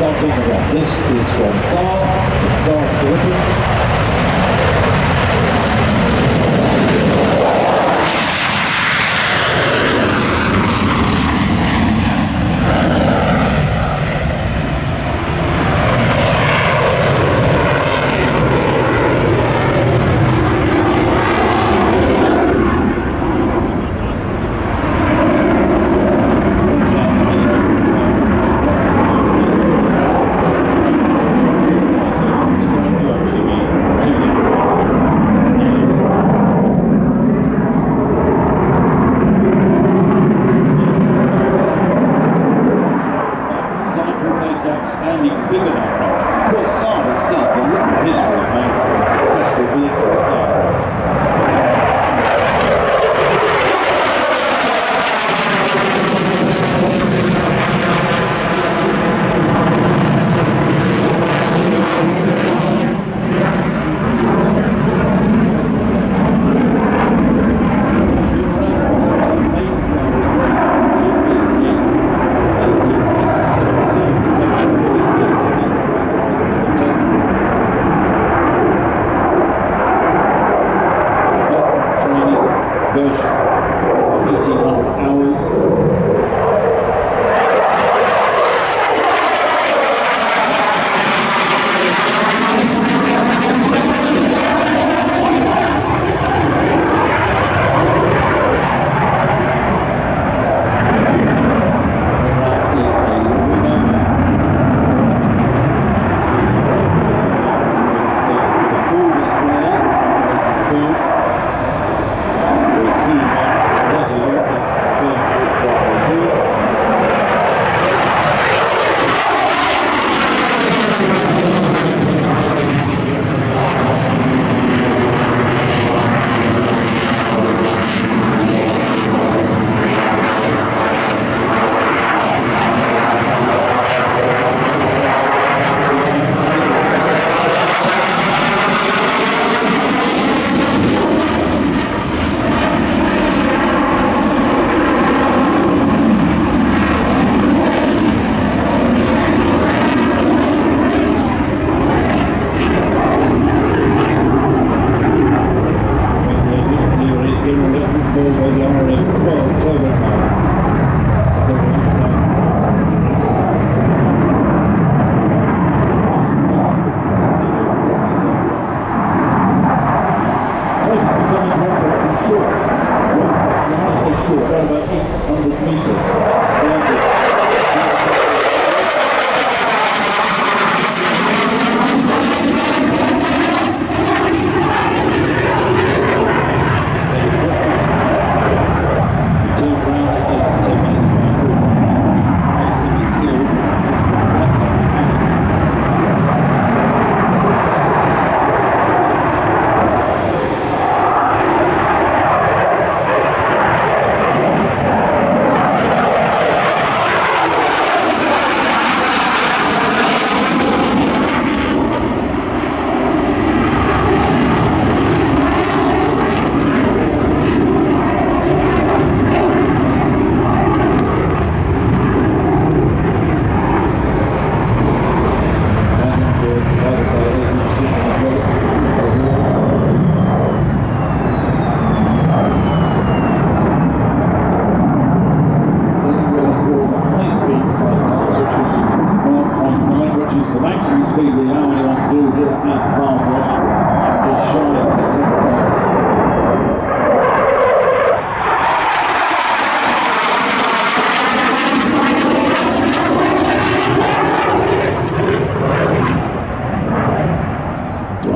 something about this is from Saab, the Saab Olympic. Outstanding figure aircraft. Of course, Saab itself has a long history of manufacturing successful military aircraft. Version 1800 hours. About 800 meters.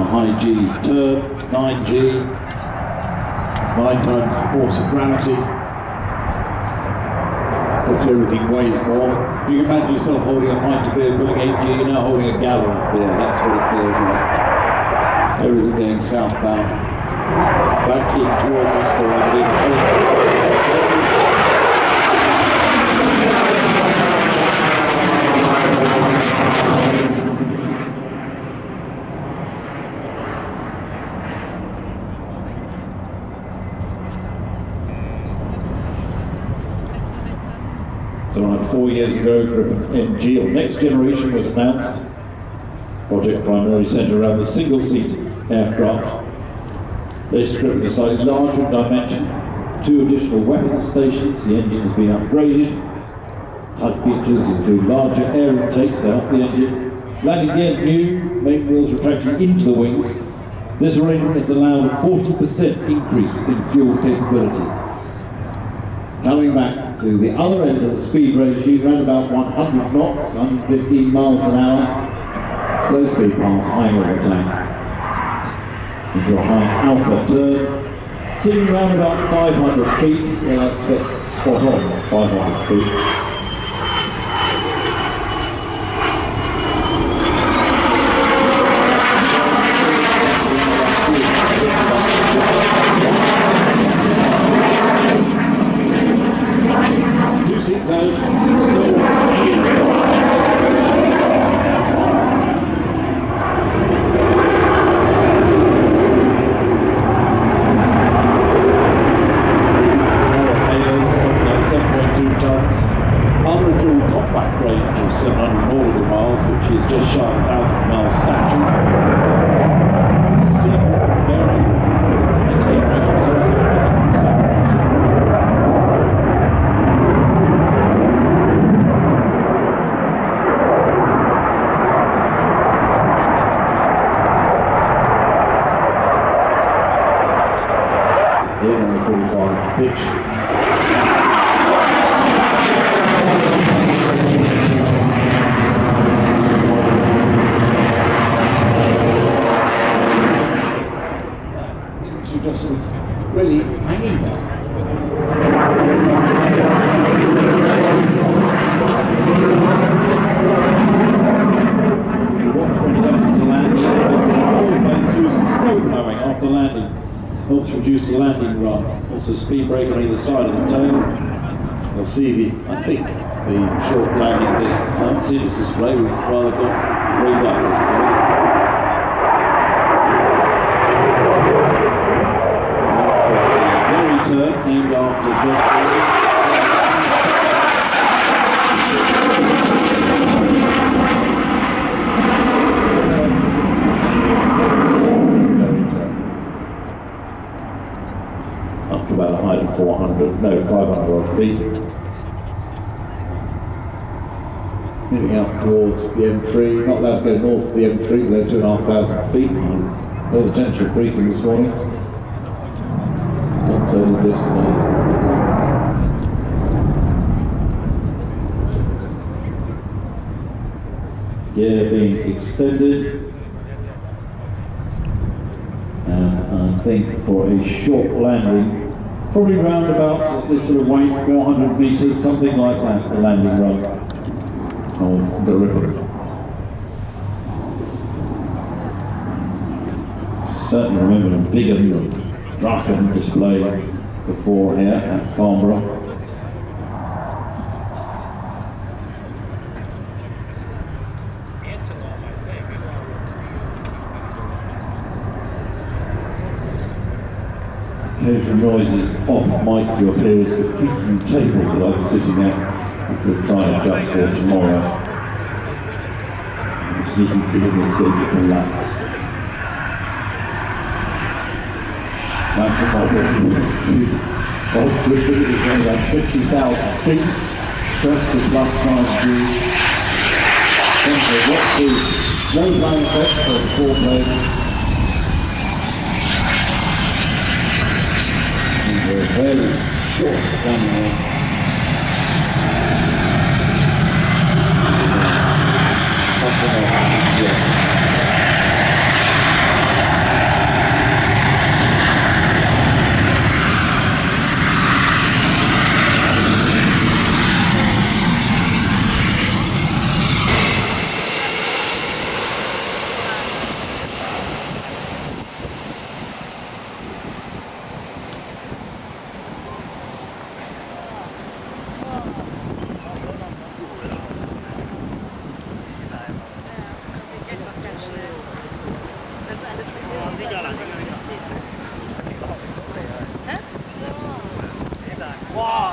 High G turn, 9G, 9 times the force of gravity. Obviously everything weighs more. If you can imagine yourself holding a pint of beer, pulling 8G, you're now holding a gallon of beer. That's what it feels like. Everything going southbound. Back in towards the square. So around 4 years ago, Gripen NG, or Next Generation, was announced. Project primarily centered around the single-seat aircraft. This Gripen is slightly larger in dimension, 2 additional weapons stations, the engine has been upgraded. Type features include larger air intakes to help the engine. Landing gear new, main wheels retracting into the wings. This arrangement has allowed a 40% increase in fuel capability. Coming back to the other end of the speed regime, around about 100 knots, 115 miles an hour. Slow speed past high water tank. Into a high alpha turn. Sitting around about 500 feet, well, I expect spot on 500 feet. Two-seat version, 6 Underfuel compact range of 700 nautical miles, which is just shy of 1,000 miles statute. The secret very next generation is also under consideration. Here number 45 to pitch. Just sort of really hanging there. If you watch when you go into landing, all planes using snow blowing after landing helps reduce the landing run. Also speed brake on either side of the tail. You'll see I think the short landing distance. I haven't seen this display, we've rather got redone this time. Turn named after John Daly. Up to about a height of 500 odd feet. Moving up towards the M3, not allowed to go north of the M3 below 2,500 feet. I paid attention to briefing this morning. Total distance. Gear being extended, and I think for a short landing, probably round about this sort of weight, 400 meters, something like that, the landing run of the Gripen. Certainly remember the Viggen Drachen display before here at Farnborough. Occasional noises off mic you hear is the creaking table that I'm sitting at, which we'll try and adjust for tomorrow. The sneaking feeling is going to collapse. That's about both Gripen is only about 50,000 feet, stress to plus 9G. What's the slow line effect for the 4 blades? And we're very short running on. Wow.